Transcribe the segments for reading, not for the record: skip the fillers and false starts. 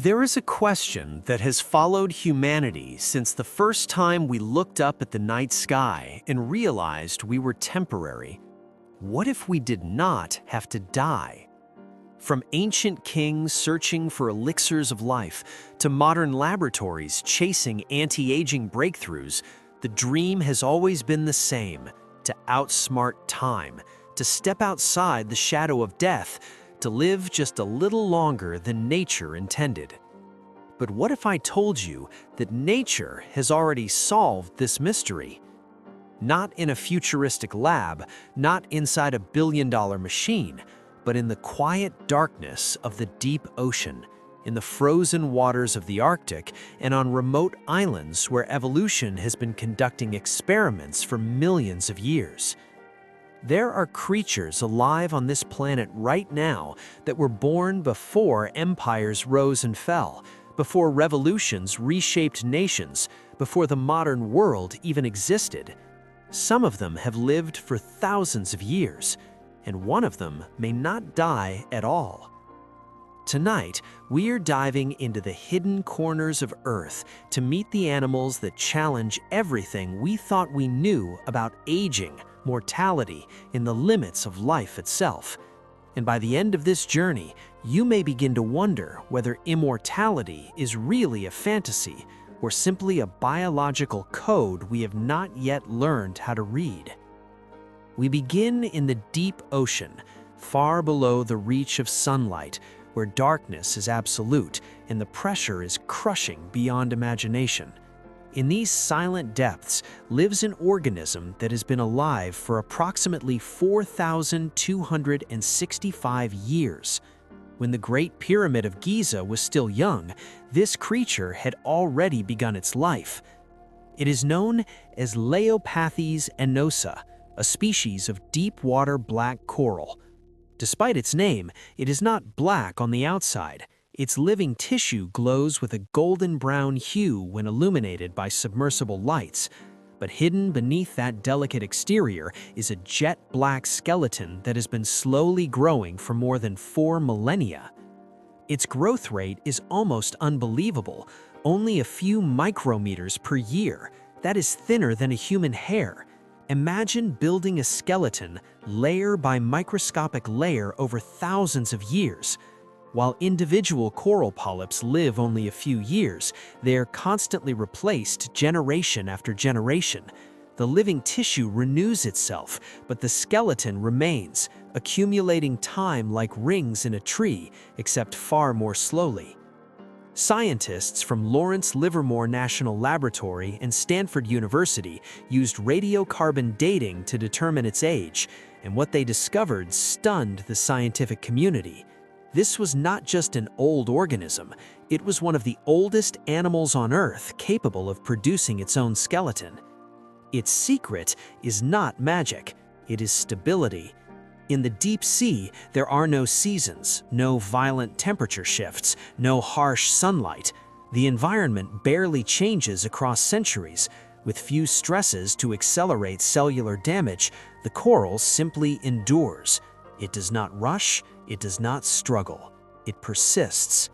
There is a question that has followed humanity since the first time we looked up at the night sky and realized we were temporary. What if we did not have to die? From ancient kings searching for elixirs of life to modern laboratories chasing anti-aging breakthroughs, the dream has always been the same: to outsmart time, to step outside the shadow of death, to live just a little longer than nature intended. But what if I told you that nature has already solved this mystery? Not in a futuristic lab, not inside a billion-dollar machine, but in the quiet darkness of the deep ocean, in the frozen waters of the Arctic, and on remote islands where evolution has been conducting experiments for millions of years. There are creatures alive on this planet right now that were born before empires rose and fell, before revolutions reshaped nations, before the modern world even existed. Some of them have lived for thousands of years, and one of them may not die at all. Tonight, we're diving into the hidden corners of Earth to meet the animals that challenge everything we thought we knew about aging, mortality, and the limits of life itself. And by the end of this journey, you may begin to wonder whether immortality is really a fantasy or simply a biological code we have not yet learned how to read. We begin in the deep ocean, far below the reach of sunlight, where darkness is absolute and the pressure is crushing beyond imagination. In these silent depths lives an organism that has been alive for approximately 4,265 years. When the Great Pyramid of Giza was still young, this creature had already begun its life. It is known as Leiopathes annosa, a species of deep-water black coral. Despite its name, it is not black on the outside. Its living tissue glows with a golden-brown hue when illuminated by submersible lights. But hidden beneath that delicate exterior is a jet-black skeleton that has been slowly growing for more than 4 millennia. Its growth rate is almost unbelievable, only a few micrometers per year. That is thinner than a human hair. Imagine building a skeleton layer by microscopic layer over thousands of years. While individual coral polyps live only a few years, they are constantly replaced generation after generation. The living tissue renews itself, but the skeleton remains, accumulating time like rings in a tree, except far more slowly. Scientists from Lawrence Livermore National Laboratory and Stanford University used radiocarbon dating to determine its age, and what they discovered stunned the scientific community. This was not just an old organism, it was one of the oldest animals on Earth capable of producing its own skeleton. Its secret is not magic, it is stability. In the deep sea, there are no seasons, no violent temperature shifts, no harsh sunlight. The environment barely changes across centuries. With few stresses to accelerate cellular damage, the coral simply endures. It does not rush, it does not struggle, it persists.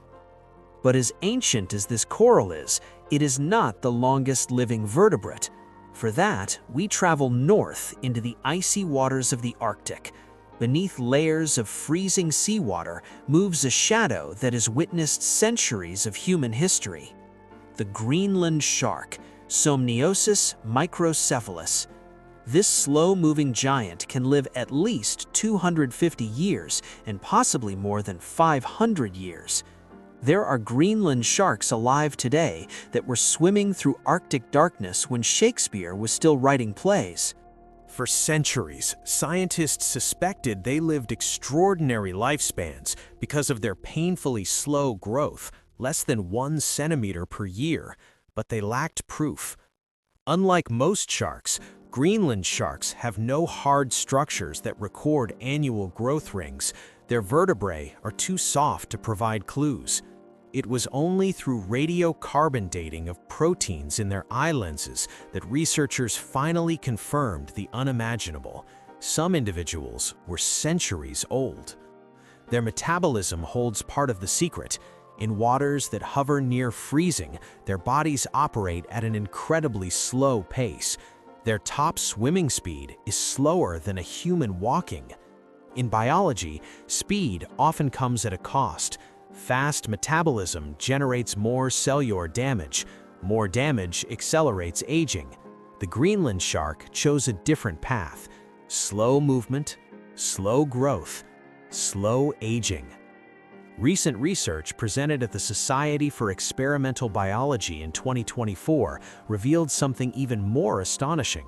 But as ancient as this coral is, it is not the longest living vertebrate. For that, we travel north into the icy waters of the Arctic. Beneath layers of freezing seawater moves a shadow that has witnessed centuries of human history. The Greenland shark, Somniosus microcephalus. This slow-moving giant can live at least 250 years and possibly more than 500 years. There are Greenland sharks alive today that were swimming through Arctic darkness when Shakespeare was still writing plays. For centuries, scientists suspected they lived extraordinary lifespans because of their painfully slow growth, less than 1 centimeter per year, but they lacked proof. Unlike most sharks, Greenland sharks have no hard structures that record annual growth rings. Their vertebrae are too soft to provide clues. It was only through radiocarbon dating of proteins in their eye lenses that researchers finally confirmed the unimaginable. Some individuals were centuries old. Their metabolism holds part of the secret. In waters that hover near freezing, their bodies operate at an incredibly slow pace. Their top swimming speed is slower than a human walking. In biology, speed often comes at a cost. Fast metabolism generates more cellular damage. More damage accelerates aging. The Greenland shark chose a different path. Slow movement, slow growth, slow aging. Recent research presented at the Society for Experimental Biology in 2024 revealed something even more astonishing.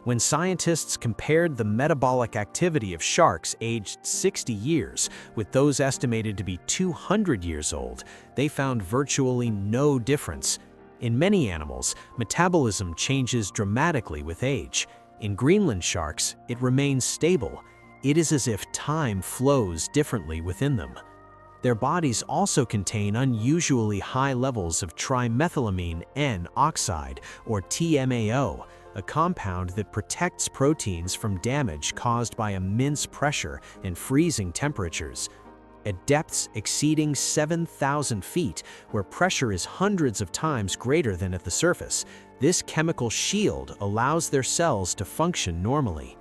When scientists compared the metabolic activity of sharks aged 60 years with those estimated to be 200 years old, they found virtually no difference. In many animals, metabolism changes dramatically with age. In Greenland sharks, it remains stable. It is as if time flows differently within them. Their bodies also contain unusually high levels of trimethylamine N-oxide, or TMAO, a compound that protects proteins from damage caused by immense pressure and freezing temperatures. At depths exceeding 7,000 feet, where pressure is hundreds of times greater than at the surface, this chemical shield allows their cells to function normally.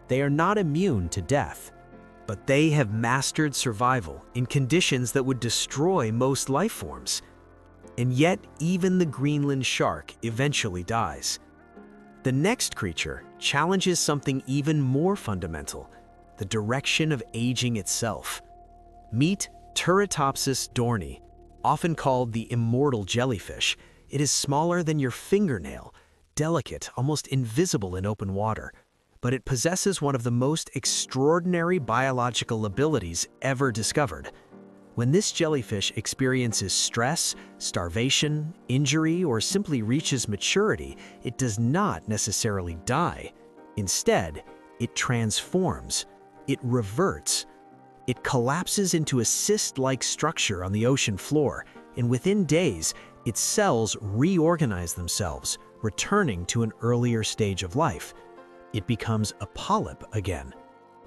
They are not immune to death, but they have mastered survival in conditions that would destroy most life forms. And yet, even the Greenland shark eventually dies. The next creature challenges something even more fundamental: the direction of aging itself. Meet Turritopsis dohrnii, often called the immortal jellyfish. It is smaller than your fingernail, delicate, almost invisible in open water. But it possesses one of the most extraordinary biological abilities ever discovered. When this jellyfish experiences stress, starvation, injury, or simply reaches maturity, it does not necessarily die. Instead, it transforms. It reverts. It collapses into a cyst-like structure on the ocean floor, and within days, its cells reorganize themselves, returning to an earlier stage of life. It becomes a polyp again.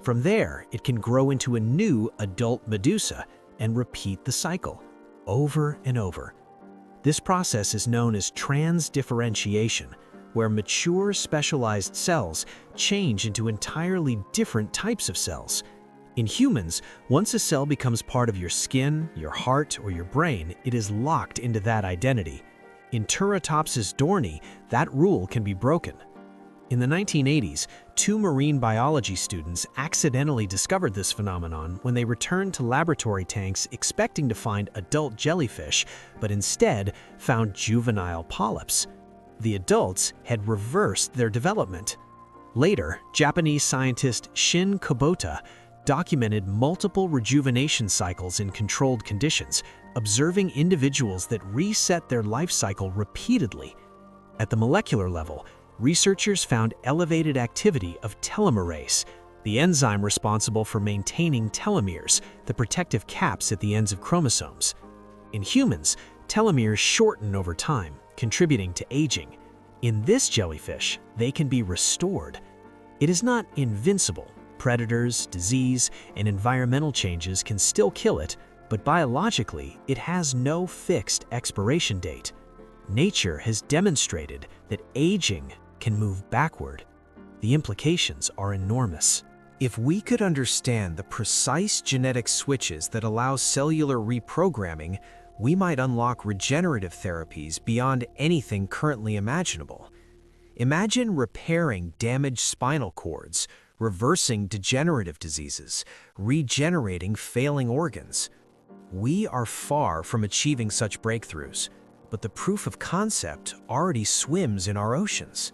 From there, it can grow into a new adult medusa and repeat the cycle, over and over. This process is known as transdifferentiation, where mature specialized cells change into entirely different types of cells. In humans, once a cell becomes part of your skin, your heart, or your brain, it is locked into that identity. In Turritopsis dohrnii, that rule can be broken. In the 1980s, two marine biology students accidentally discovered this phenomenon when they returned to laboratory tanks expecting to find adult jellyfish, but instead found juvenile polyps. The adults had reversed their development. Later, Japanese scientist Shin Kubota documented multiple rejuvenation cycles in controlled conditions, observing individuals that reset their life cycle repeatedly. At the molecular level, researchers found elevated activity of telomerase, the enzyme responsible for maintaining telomeres, the protective caps at the ends of chromosomes. In humans, telomeres shorten over time, contributing to aging. In this jellyfish, they can be restored. It is not invincible. Predators, disease, and environmental changes can still kill it, but biologically, it has no fixed expiration date. Nature has demonstrated that aging can move backward. The implications are enormous. If we could understand the precise genetic switches that allow cellular reprogramming, we might unlock regenerative therapies beyond anything currently imaginable. Imagine repairing damaged spinal cords, reversing degenerative diseases, regenerating failing organs. We are far from achieving such breakthroughs, but the proof of concept already swims in our oceans.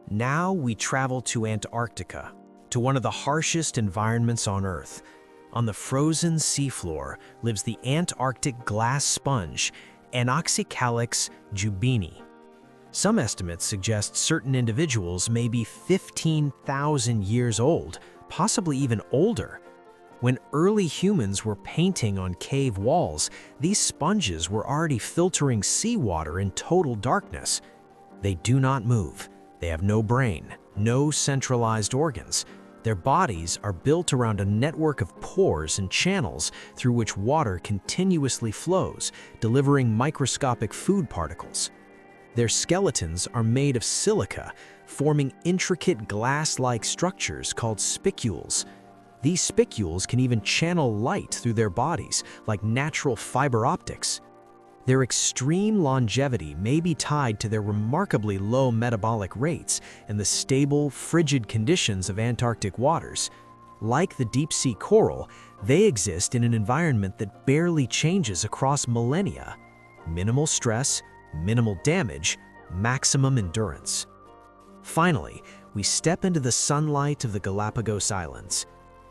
Now we travel to Antarctica, to one of the harshest environments on Earth. On the frozen seafloor lives the Antarctic glass sponge, Anoxycalyx jubini. Some estimates suggest certain individuals may be 15,000 years old, possibly even older. When early humans were painting on cave walls, these sponges were already filtering seawater in total darkness. They do not move. They have no brain, no centralized organs. Their bodies are built around a network of pores and channels through which water continuously flows, delivering microscopic food particles. Their skeletons are made of silica, forming intricate glass-like structures called spicules. These spicules can even channel light through their bodies, like natural fiber optics. Their extreme longevity may be tied to their remarkably low metabolic rates and the stable, frigid conditions of Antarctic waters. Like the deep-sea coral, they exist in an environment that barely changes across millennia. Minimal stress, minimal damage, maximum endurance. Finally, we step into the sunlight of the Galapagos Islands.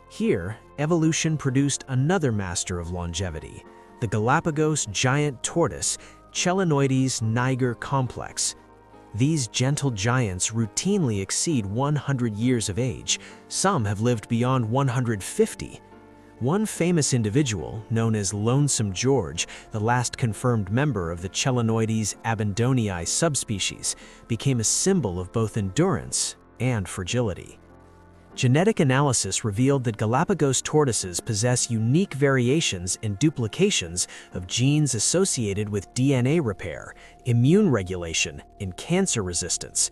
Here, evolution produced another master of longevity, the Galapagos giant tortoise, Chelonoidis niger complex. These gentle giants routinely exceed 100 years of age. Some have lived beyond 150. One famous individual, known as Lonesome George, the last confirmed member of the Chelonoidis abandonii subspecies, became a symbol of both endurance and fragility. Genetic analysis revealed that Galapagos tortoises possess unique variations and duplications of genes associated with DNA repair, immune regulation, and cancer resistance.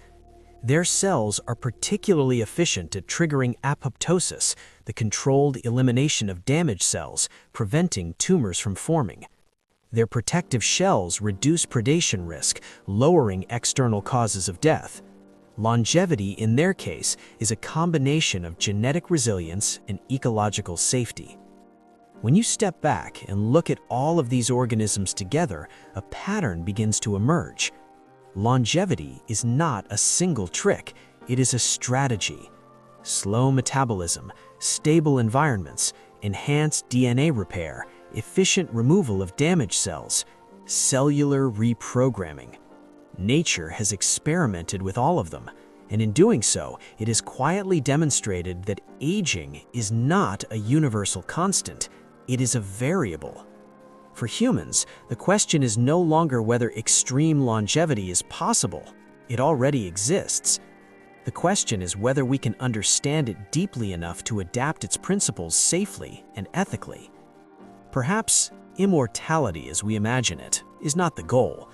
Their cells are particularly efficient at triggering apoptosis, the controlled elimination of damaged cells, preventing tumors from forming. Their protective shells reduce predation risk, lowering external causes of death. Longevity, in their case, is a combination of genetic resilience and ecological safety. When you step back and look at all of these organisms together, a pattern begins to emerge. Longevity is not a single trick, it is a strategy. Slow metabolism, stable environments, enhanced DNA repair, efficient removal of damaged cells, cellular reprogramming. Nature has experimented with all of them, and in doing so, it has quietly demonstrated that aging is not a universal constant, it is a variable. For humans, the question is no longer whether extreme longevity is possible. It already exists. The question is whether we can understand it deeply enough to adapt its principles safely and ethically. Perhaps immortality as we imagine it is not the goal.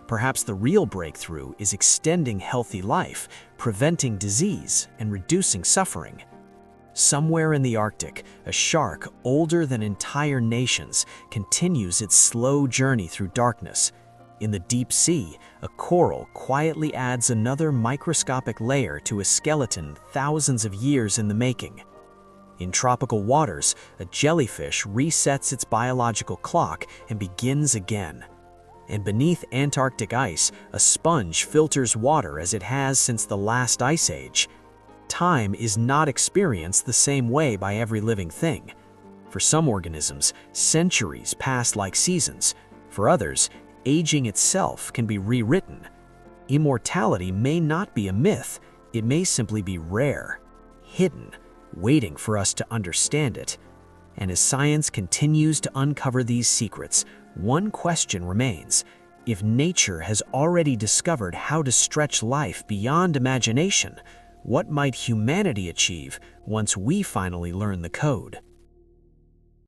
Perhaps the real breakthrough is extending healthy life, preventing disease, and reducing suffering. Somewhere in the Arctic, a shark older than entire nations continues its slow journey through darkness. In the deep sea, a coral quietly adds another microscopic layer to a skeleton thousands of years in the making. In tropical waters, a jellyfish resets its biological clock and begins again. And beneath Antarctic ice, a sponge filters water as it has since the last ice age. Time is not experienced the same way by every living thing. For some organisms, centuries pass like seasons. For others, aging itself can be rewritten. Immortality may not be a myth, it may simply be rare, hidden, waiting for us to understand it. And as science continues to uncover these secrets, one question remains. If nature has already discovered how to stretch life beyond imagination, what might humanity achieve once we finally learn the code?